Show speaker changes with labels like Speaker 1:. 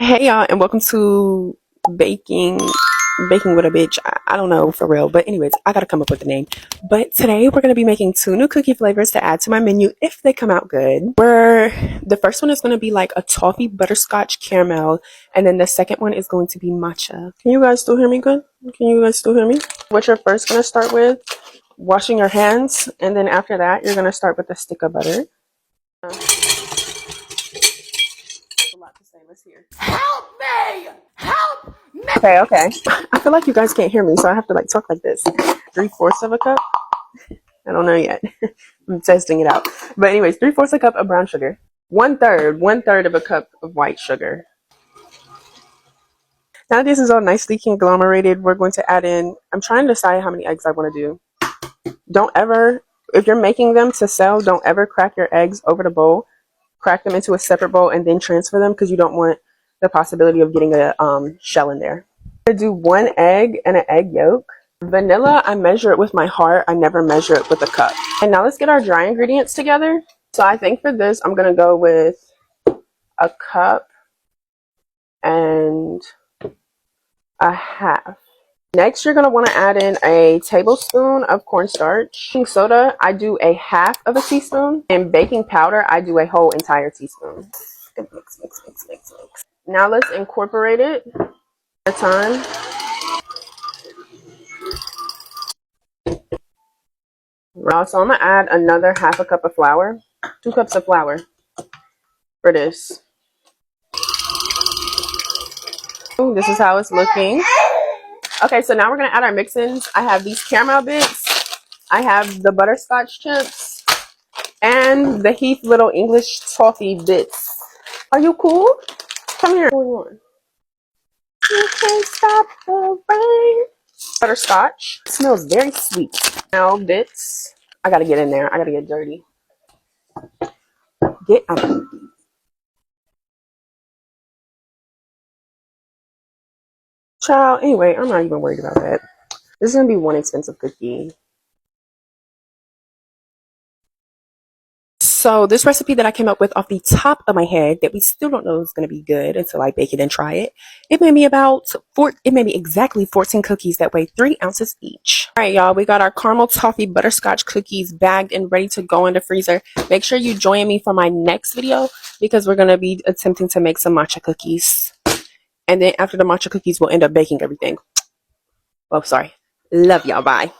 Speaker 1: Hey y'all, and welcome to baking with a bitch. I don't know for real, but anyways, I gotta come up with a name. But today we're gonna be making two new cookie flavors to add to my menu if they come out good. The first one is gonna be like a toffee butterscotch caramel, and then the second one is going to be matcha. Can you guys still hear me good? Can you guys still hear me? What you're first gonna start with, washing your hands, and then after that you're gonna start with a stick of butter. A lot to say. Let's hear. Help me! Help me! Okay. I feel like you guys can't hear me, so I have to like talk like this. 3/4 of a cup. I don't know yet. I'm testing it out. But anyways, 3/4 a cup of brown sugar. One third of a cup of white sugar. Now that this is all nicely conglomerated, we're going to add in. I'm trying to decide how many eggs I want to do. Don't ever, if you're making them to sell, don't ever crack your eggs over the bowl. Crack them into a separate bowl and then transfer them because you don't want the possibility of getting a shell in there. I'm going to do one egg and an egg yolk. Vanilla, I measure it with my heart. I never measure it with a cup. And now let's get our dry ingredients together. So I think for this, I'm going to go with a cup and a half. Next, you're going to want to add in a tablespoon of cornstarch. Baking soda, I do a half of a teaspoon. And baking powder, I do a whole entire teaspoon. Mix. Now let's incorporate it at a time. So I'm going to add another half a cup of flour. 2 cups of flour for this. This is how it's looking. Okay, so now we're going to add our mix-ins. I have these caramel bits. I have the butterscotch chips. And the Heath Little English toffee bits. Are you cool? Come here. What's going on? You can't stop the rain. Butterscotch. It smells very sweet. Now bits. I got to get in there. I got to get dirty. Get out. Child, anyway, I'm not even worried about that. This is going to be one expensive cookie. So this recipe that I came up with off the top of my head that we still don't know is going to be good until I bake it and try it. It made me exactly 14 cookies that weigh 3 ounces each. All right, y'all, we got our caramel toffee butterscotch cookies bagged and ready to go in the freezer. Make sure you join me for my next video because we're going to be attempting to make some matcha cookies. And then after the matcha cookies, we'll end up baking everything. Oh, sorry. Love y'all. Bye.